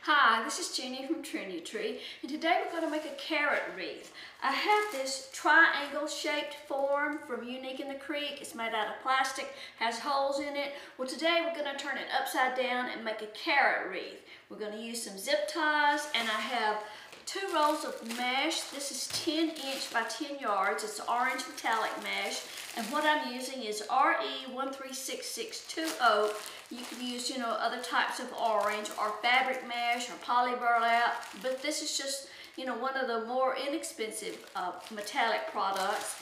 Hi, this is Jenny from Trendy Tree, and today we're going to make a carrot wreath. I have this triangle shaped form from Unique in the Creek. It's made out of plastic, has holes in it. Well, today we're going to turn it upside down and make a carrot wreath. We're going to use some zip ties, and I have 2 rolls of mesh. This is 10" by 10 yards. It's orange metallic mesh, and what I'm using is RE136620. You can use, other types of orange or fabric mesh or poly burlap, but this is just, one of the more inexpensive metallic products.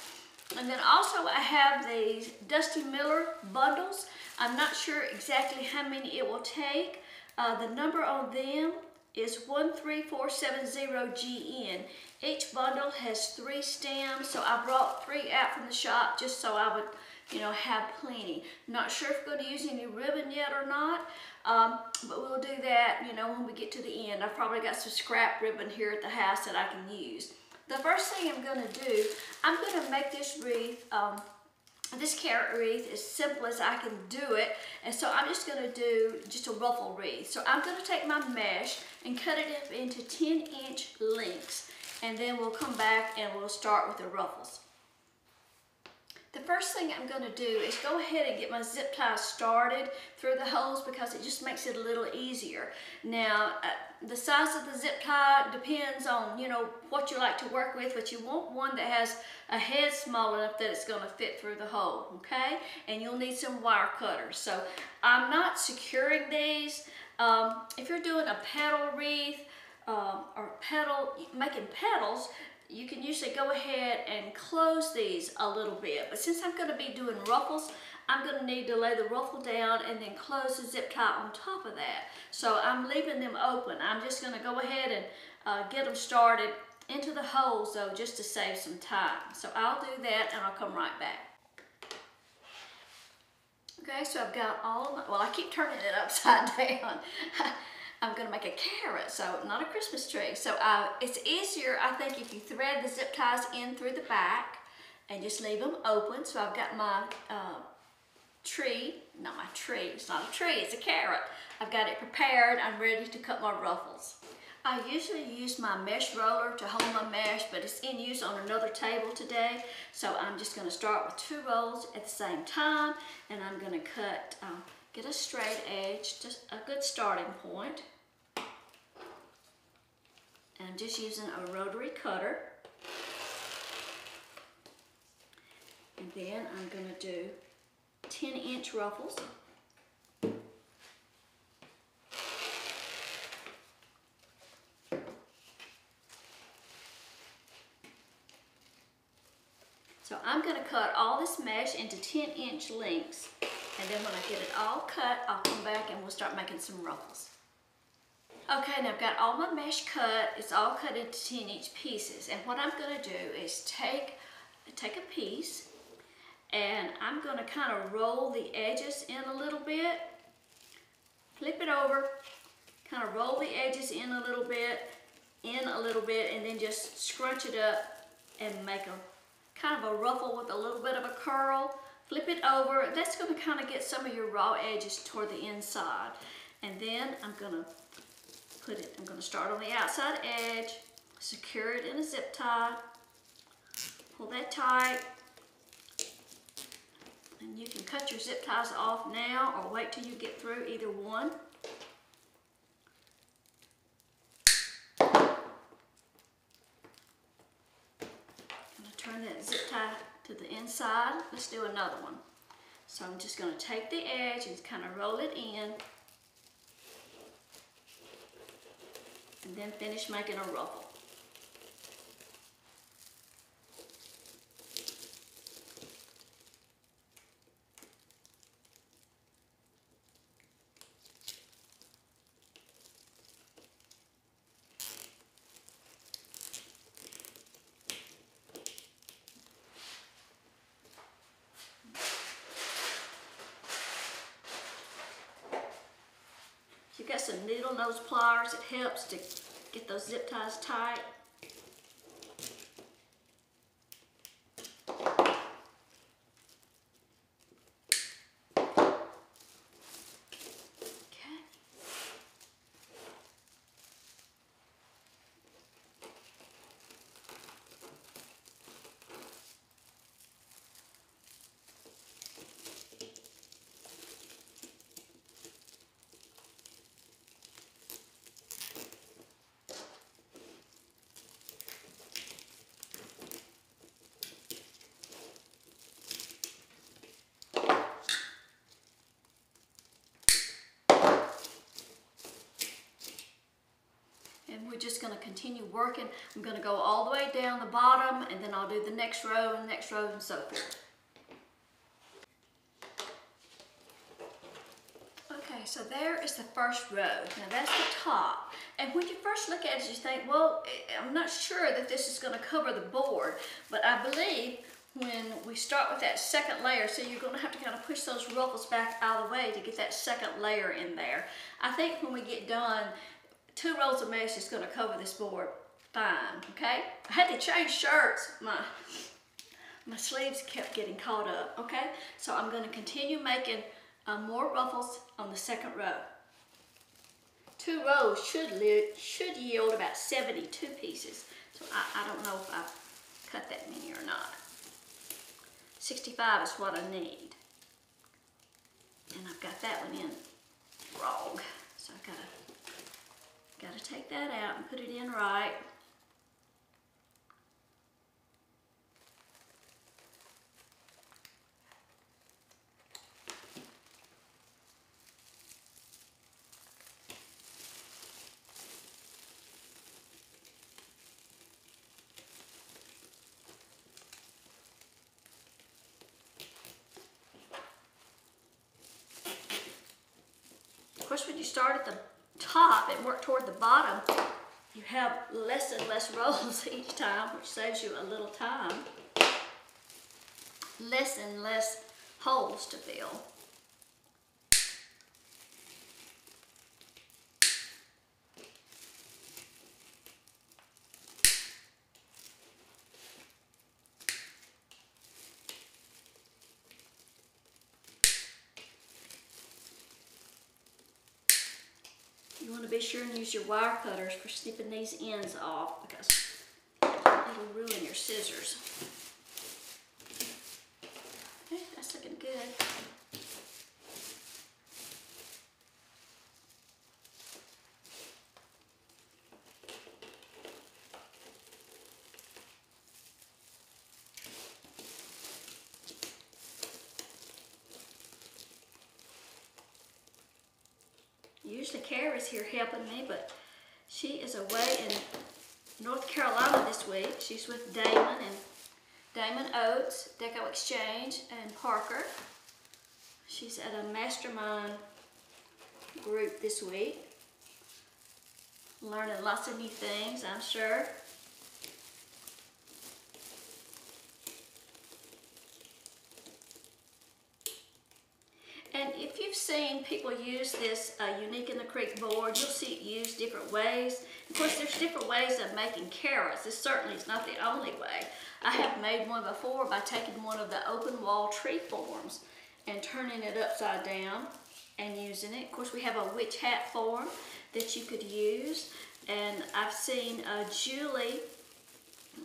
And then also I have these Dusty Miller bundles. I'm not sure exactly how many it will take. The number on them is 13470GN. Each bundle has 3 stems, so I brought 3 out from the shop just so I would, have plenty. Not sure if we're going to use any ribbon yet or not, but we'll do that, when we get to the end. I've probably got some scrap ribbon here at the house that I can use. The first thing I'm going to do, I'm going to make this wreath, this carrot wreath as simple as I can do it, and so I'm just going to do just a ruffle wreath. So I'm going to take my mesh and cut it up into 10" lengths, and then we'll come back and we'll start with the ruffles. The first thing I'm going to do is go ahead and get my zip ties started through the holes because it just makes it a little easier. Now, the size of the zip tie depends on, what you like to work with, but you want one that has a head small enough that it's going to fit through the hole, okay? And you'll need some wire cutters. So I'm not securing these. If you're doing a petal wreath making petals, you can usually go ahead and close these a little bit. But since I'm going to be doing ruffles, I'm going to need to lay the ruffle down and then close the zip tie on top of that. So I'm leaving them open. I'm just going to go ahead and get them started into the holes though, just to save some time. So I'll do that and I'll come right back. Okay, so I've got all of my, well, I keep turning it upside down. I'm going to make a carrot, so not a Christmas tree. So it's easier, I think, if you thread the zip ties in through the back and just leave them open. So I've got my tree, not my tree, it's not a tree, it's a carrot. I've got it prepared, I'm ready to cut my ruffles. I usually use my mesh roller to hold my mesh, but it's in use on another table today. So I'm just going to start with 2 rolls at the same time, and I'm going to cut, get a straight edge, just a good starting point. And I'm just using a rotary cutter. And then I'm going to do 10" ruffles. So I'm going to cut all this mesh into 10" lengths. And then when I get it all cut, I'll come back and we'll start making some ruffles. Okay, now I've got all my mesh cut. It's all cut into 10" pieces. And what I'm going to do is take a piece and I'm going to kind of roll the edges in a little bit. Flip it over, kind of roll the edges in a little bit, and then just scrunch it up and make a kind of a ruffle with a little bit of a curl. Flip it over. That's going to kind of get some of your raw edges toward the inside. And then I'm going to start on the outside edge, secure it in a zip tie, pull that tight, and you can cut your zip ties off now or wait till you get through either one. Turn that zip tie to the inside. Let's do another one. So I'm just going to take the edge and kind of roll it in, and then finish making a ruffle. You've got some needle nose pliers, it helps to get those zip ties tight. Okay. And we're just going to continue working. I'm going to go all the way down the bottom, and then I'll do the next row and the next row and so forth. Okay, so there is the first row. Now that's the top. And when you first look at it, you think, well, I'm not sure that this is going to cover the board. But I believe when we start with that second layer, so you're going to have to kind of push those ruffles back out of the way to get that second layer in there. I think when we get done, 2 rolls of mesh is going to cover this board fine, okay? I had to change shirts. My sleeves kept getting caught up, okay? So I'm going to continue making more ruffles on the second row. 2 rows should yield about 72 pieces. So I don't know if I've cut that many or not. 65 is what I need. And I've got that one in wrong. So I've got to take that out and put it in right. Of course, when you start at the top and work toward the bottom, you have less and less rolls each time, which saves you a little time. Less and less holes to fill. You want to be sure and use your wire cutters for snipping these ends off because it'll ruin your scissors. Okay, that's looking good. Usually Kara's here helping me, but she is away in North Carolina this week. She's with Damon and Damon Oates, Deco Exchange, and Parker. She's at a mastermind group this week. Learning lots of new things, I'm sure. And if you've seen people use this Unique in the Creek board, you'll see it used different ways. Of course, there's different ways of making carrots. This certainly is not the only way. I have made one before by taking one of the open wall tree forms and turning it upside down and using it. Of course, we have a witch hat form that you could use. And I've seen Julie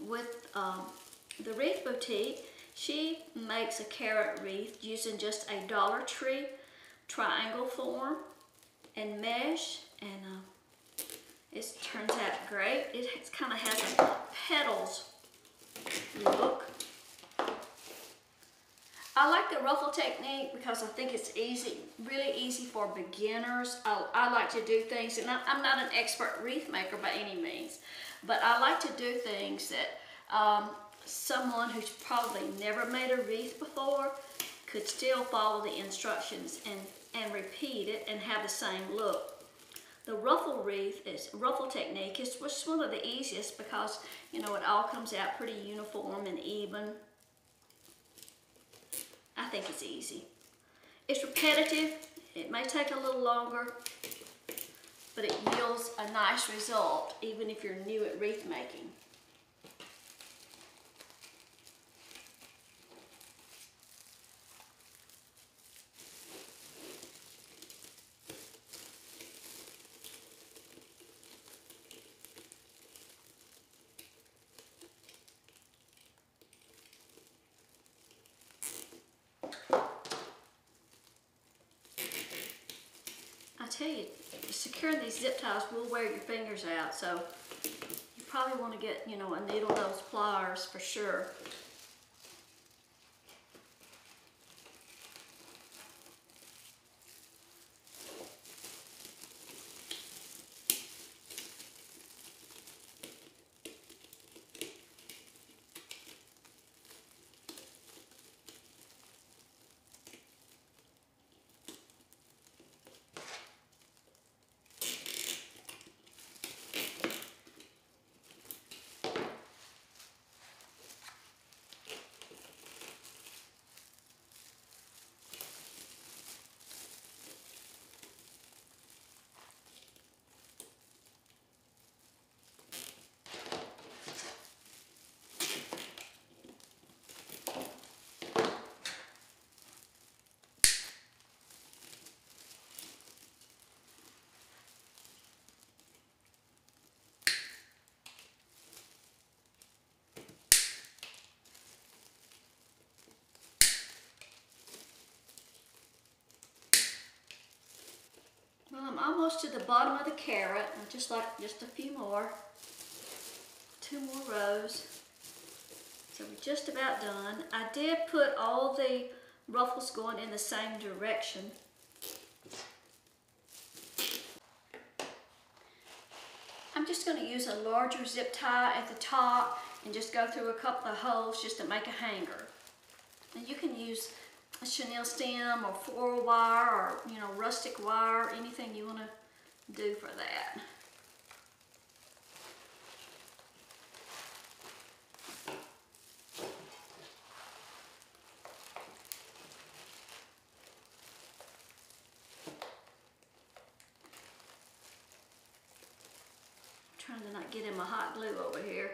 with the Wreath Boutique. She makes a carrot wreath using just a Dollar Tree triangle form and mesh, and it turns out great. It kind of has a petals look. I like the ruffle technique because I think it's easy, really easy for beginners. I like to do things, and I'm not an expert wreath maker by any means, but I like to do things that someone who's probably never made a wreath before could still follow the instructions and repeat it and have the same look. The ruffle technique is just one of the easiest because, you know, it all comes out pretty uniform and even. I think it's easy. It's repetitive. It may take a little longer, but it yields a nice result even if you're new at wreath making. I tell you, securing these zip ties will wear your fingers out, so you probably want to get, you know, a needle nose pliers for sure. almost to the bottom of the carrot. Just a few more. 2 more rows. So we're just about done. I did put all the ruffles going in the same direction. I'm just going to use a larger zip tie at the top and just go through a couple of holes just to make a hanger. And you can use a chenille stem or floral wire or, you know, rustic wire, anything you want to do for that. Trying to not get in my hot glue over here.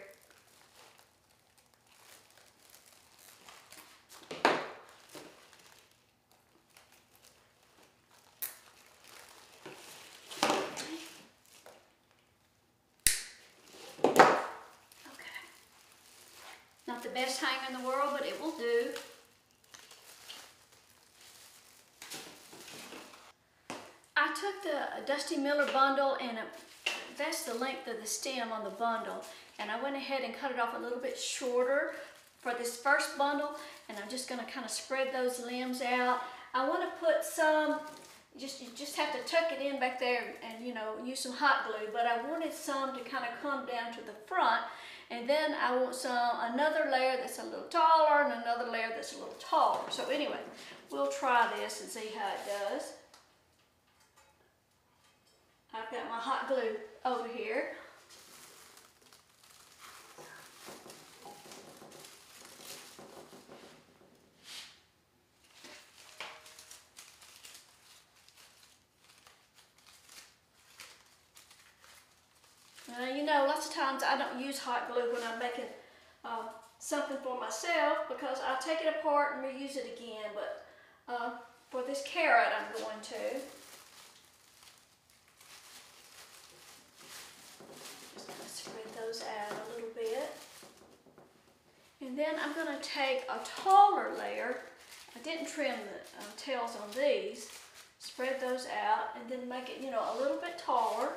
Not the best hanger in the world, but it will do. I took the Dusty Miller bundle, and that's the length of the stem on the bundle, and I went ahead and cut it off a little bit shorter for this first bundle, and I'm just going to kind of spread those limbs out. I want to put some, you just have to tuck it in back there and, you know, use some hot glue, but I wanted some to kind of come down to the front. And then I want another layer that's a little taller and another layer that's a little taller. So anyway, we'll try this and see how it does. I've got my hot glue over here. You know, lots of times I don't use hot glue when I'm making something for myself because I take it apart and reuse it again, but for this carrot I'm going to. Just going to spread those out a little bit. And then I'm going to take a taller layer. I didn't trim the tails on these. Spread those out and then make it, you know, a little bit taller.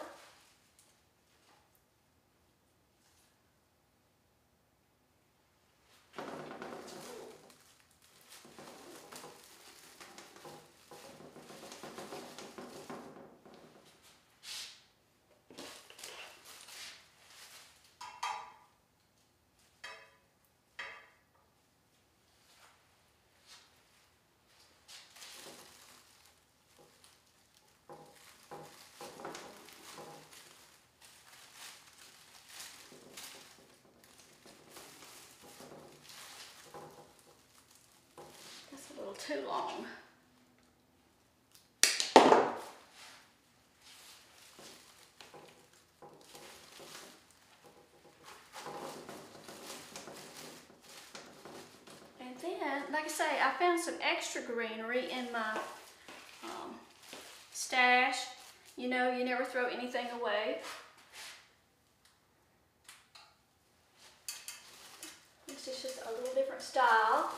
Too long. And then, like I say, I found some extra greenery in my stash. You know, you never throw anything away. This is just a little different style.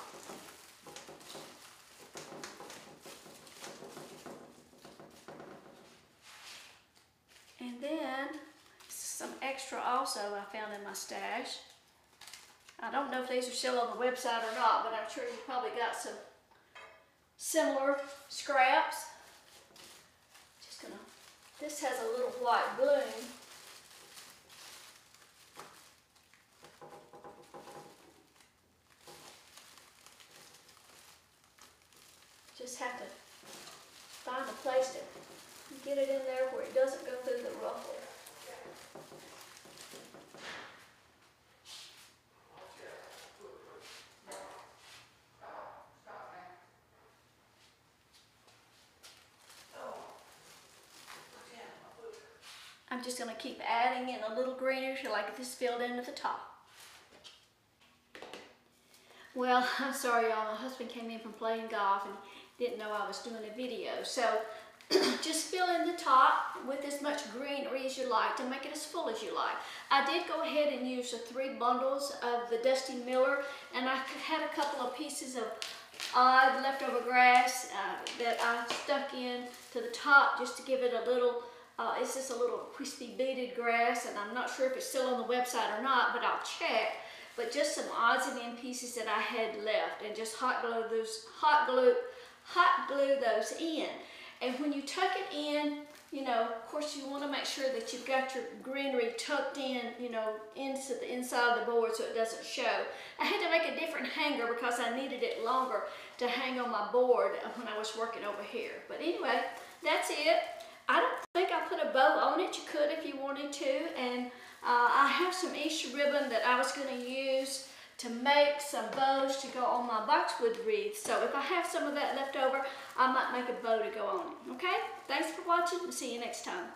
And then some extra also I found in my stash. I don't know if these are still on the website or not, but I'm sure you probably got some similar scraps. Just gonna, this has a little white bloom. Just have to find a place to get it in there where it doesn't go through the ruffle. I'm just going to keep adding in a little greenery till I get this filled in at the top. Well, I'm sorry y'all, my husband came in from playing golf and didn't know I was doing a video. So just fill in the top with as much greenery as you like to make it as full as you like. I did go ahead and use the 3 bundles of the Dusty Miller, and I had a couple of pieces of odd leftover grass that I stuck in to the top just to give it a little It's just a little crispy beaded grass, and I'm not sure if it's still on the website or not, but I'll check. But just some odds and end pieces that I had left, and just hot glue those in. And when you tuck it in, you know, of course you want to make sure that you've got your greenery tucked in, you know, into the inside of the board so it doesn't show. I had to make a different hanger because I needed it longer to hang on my board when I was working over here. But anyway, that's it. I don't think I put a bow on it. You could if you wanted to. And I have some Easter ribbon that I was going to use to make some bows to go on my boxwood wreath. So if I have some of that left over, I might make a bow to go on it. Okay? Thanks for watching. We'll see you next time.